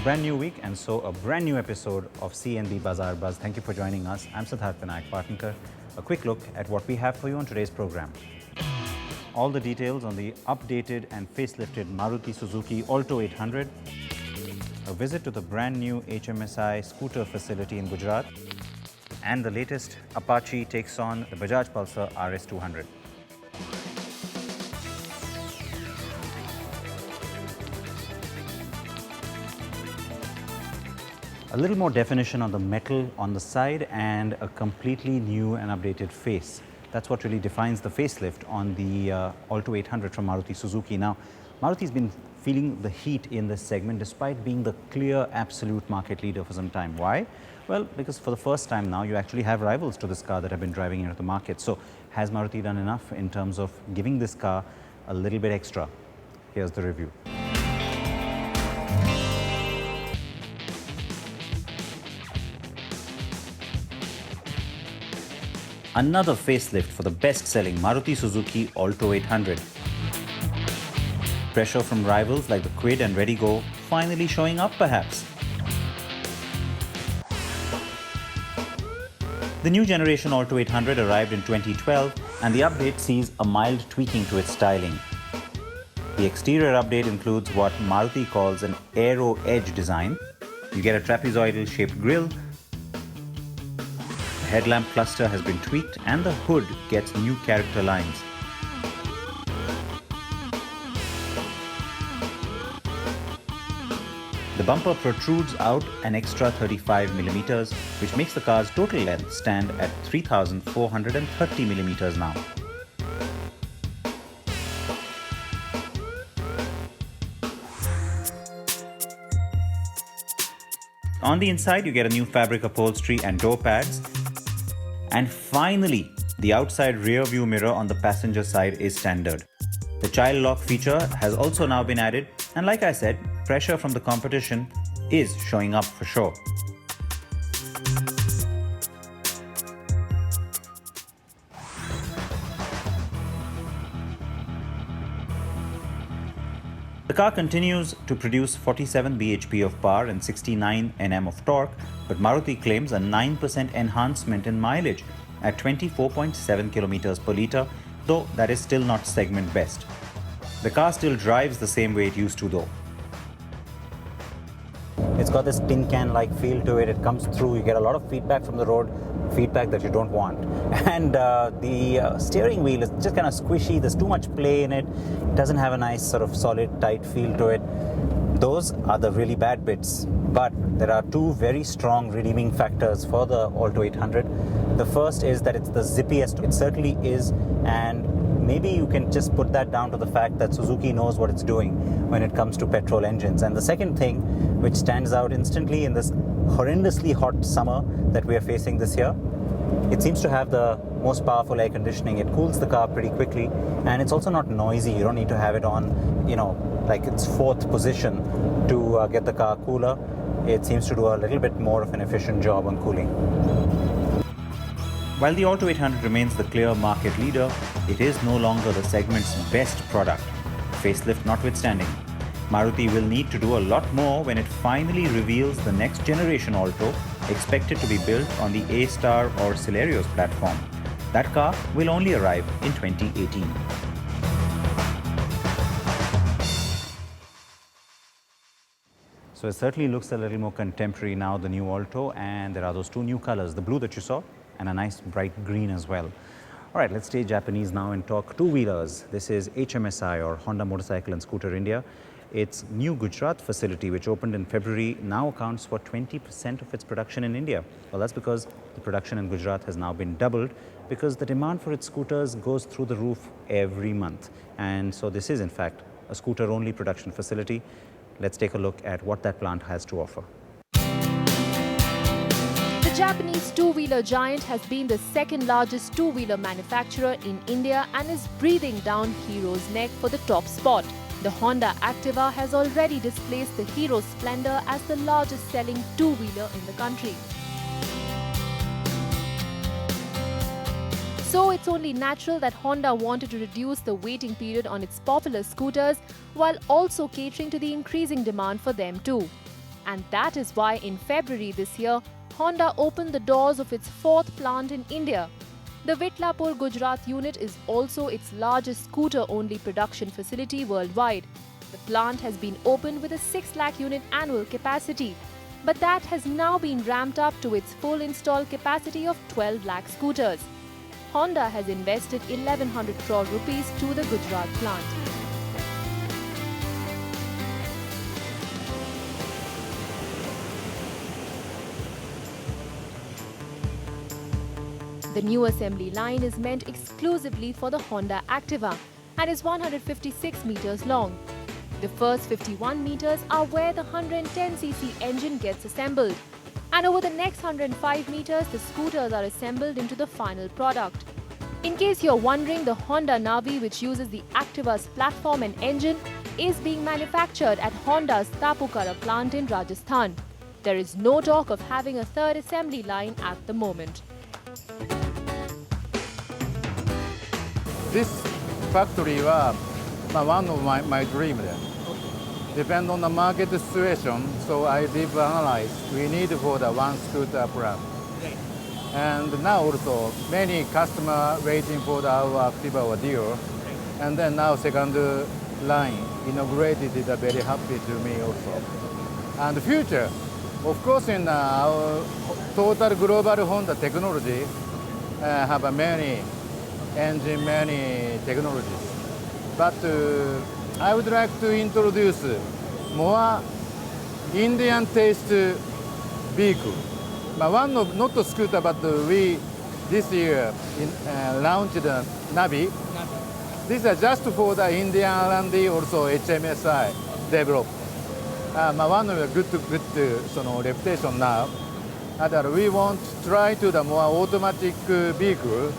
a brand new week and so a brand new episode of CNB Bazzar Buzz. Thank you for joining us. I'm Siddharth Vinayak Partnikar. A quick look at what we have for you on today's program. All the details on the updated and facelifted Maruti Suzuki Alto800, a visit to the brand new HMSI scooter facility in Gujarat, and the latest Apache takes on the Bajaj Pulsar RS 200. A little more definition on the metal on the side and a completely new and updated face. That's what really defines the facelift on the Alto800 from Maruti Suzuki. Now, Maruti's been feeling the heat in this segment despite being the clear absolute market leader for some time. Why? Well, because for the first time now you actually have rivals to this car that have been driving into the market. So has Maruti done enough in terms of giving this car a little bit extra? Here's the review. Another facelift for the best-selling Maruti Suzuki Alto800. Pressure from rivals like the Quid and Ready Go finally showing up perhaps. The new generation Alto800 arrived in 2012 and the update sees a mild tweaking to its styling. The exterior update includes what Maruti calls an aero edge design. You get a trapezoidal shaped grille. The headlamp cluster has been tweaked and the hood gets new character lines. The bumper protrudes out an extra 35 millimeters, which makes the car's total length stand at 3,430 millimeters now. On the inside, you get a new fabric upholstery and door pads. And finally, the outside rear view mirror on the passenger side is standard. The child lock feature has also now been added, and like I said, pressure from the competition is showing up for sure. The car continues to produce 47 bhp of power and 69 Nm of torque, but Maruti claims a 9% enhancement in mileage at 24.7 km per litre, though that is still not segment best. The car still drives the same way it used to though. It's got this tin can-like feel to it. It comes through, you get a lot of feedback from the road, feedback that you don't want. And the steering wheel is just kind of squishy. There's too much play in it. It doesn't have a nice sort of solid, tight feel to it. Those are the really bad bits. But there are two very strong redeeming factors for the Alto800. The first is that it's the zippiest. It certainly is. And maybe you can just put that down to the fact that Suzuki knows what it's doing when it comes to petrol engines. And the second thing, which stands out instantly in this horrendously hot summer that we are facing this year, it seems to have the most powerful air conditioning. It cools the car pretty quickly, and it's also not noisy. You don't need to have it on, like its fourth position to get the car cooler. It seems to do a little bit more of an efficient job on cooling. While the Alto800 remains the clear market leader, it is no longer the segment's best product, facelift notwithstanding. Maruti will need to do a lot more when it finally reveals the next generation Alto, expected to be built on the A-Star or Celerio's platform. That car will only arrive in 2018. So it certainly looks a little more contemporary now, the new Alto, and there are those two new colors, the blue that you saw and a nice bright green as well. All right, let's stay Japanese now and talk two-wheelers. This is HMSI, or Honda Motorcycle and Scooter India. Its new Gujarat facility, which opened in February, now accounts for 20% of its production in India. Well, that's because the production in Gujarat has now been doubled because the demand for its scooters goes through the roof every month. And so this is, in fact, a scooter-only production facility. Let's take a look at what that plant has to offer. The Japanese two-wheeler giant has been the second largest two-wheeler manufacturer in India and is breathing down Hero's neck for the top spot. The Honda Activa has already displaced the Hero Splendor as the largest selling two-wheeler in the country. So it's only natural that Honda wanted to reduce the waiting period on its popular scooters while also catering to the increasing demand for them too. And that is why in February this year, Honda opened the doors of its fourth plant in India. The Vitlapur, Gujarat unit is also its largest scooter-only production facility worldwide. The plant has been opened with a 6 lakh unit annual capacity, but that has now been ramped up to its full installed capacity of 12 lakh scooters. Honda has invested 1100 crore rupees to the Gujarat plant. The new assembly line is meant exclusively for the Honda Activa and is 156 meters long. The first 51 meters are where the 110cc engine gets assembled, and over the next 105 meters, the scooters are assembled into the final product. In case you're wondering, the Honda Navi, which uses the Activa's platform and engine, is being manufactured at Honda's Tapukara plant in Rajasthan. There is no talk of having a third assembly line at the moment. This factory was one of my dream there. Depend on the market situation, so I did analyze we need for the one scooter plant. And now also many customer waiting for our Activa or deal. And then now second line inaugurated is very happy to me also. And the future, of course, in our total global Honda technology have many engine, many technologies. But I would like to introduce more Indian taste vehicle. One of not a scooter, but we this year launched the Navi. These are just for the Indian R&D, also HMSI developed. One of the good reputation now. That we want to try to the more automatic vehicle,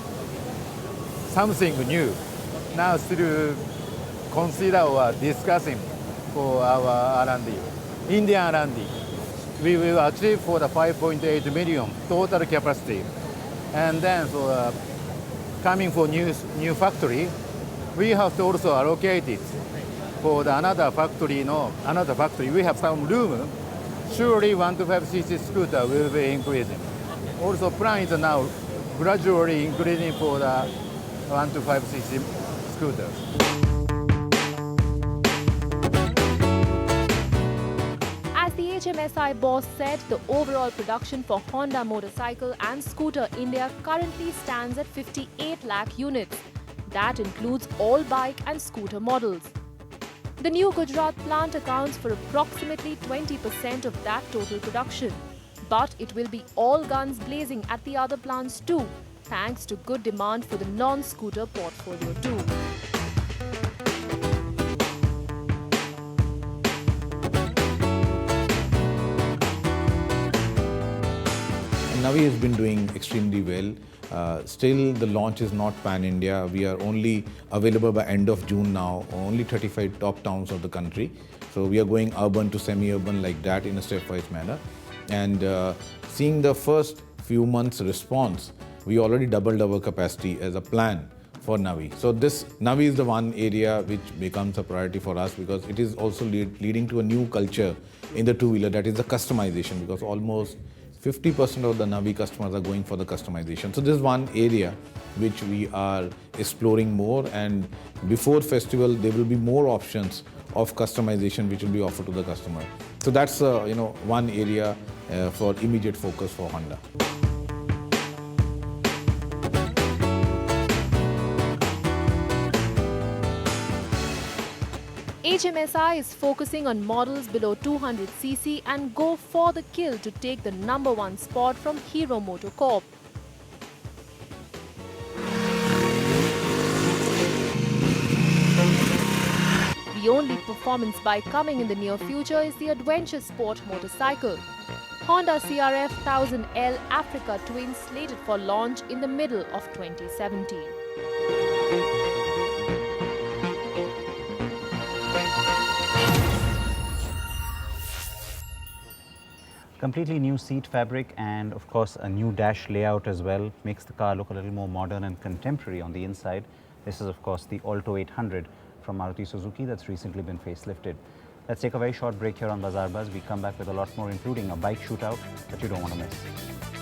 something new. Now still consider or discussing for our R&D, Indian R&D. We will achieve for the 5.8 million total capacity. And then for coming for new factory, we have to also allocate it for the another factory. We have some room. Surely 125cc scooter will be increasing. Also plan is now gradually increasing for the 125cc scooters. As the HMSI boss said, the overall production for Honda motorcycle and scooter India currently stands at 58 lakh units. That includes all bike and scooter models. The new Gujarat plant accounts for approximately 20% of that total production. But it will be all guns blazing at the other plants too, thanks to good demand for the non-scooter portfolio too. Navi has been doing extremely well. Still, the launch is not pan-India. We are only available by end of June now, only 35 top towns of the country. So we are going urban to semi-urban like that in a stepwise manner. And seeing the first few months response, we already doubled our capacity as a plan for Navi. So this Navi is the one area which becomes a priority for us because it is also leading to a new culture in the two-wheeler, that is the customization, because almost 50% of the Navi customers are going for the customization. So this is one area which we are exploring more, and before festival there will be more options of customization which will be offered to the customer. So that's one area for immediate focus for Honda. HMSI is focusing on models below 200cc and go for the kill to take the #1 spot from Hero MotoCorp. The only performance bike coming in the near future is the adventure sport motorcycle. Honda CRF 1000L Africa Twin slated for launch in the middle of 2017. Completely new seat fabric and of course a new dash layout as well. Makes the car look a little more modern and contemporary on the inside. This is of course the Alto 800 from Maruti Suzuki that's recently been facelifted. Let's take a very short break here on Bazzar Buzz. We come back with a lot more, including a bike shootout that you don't want to miss.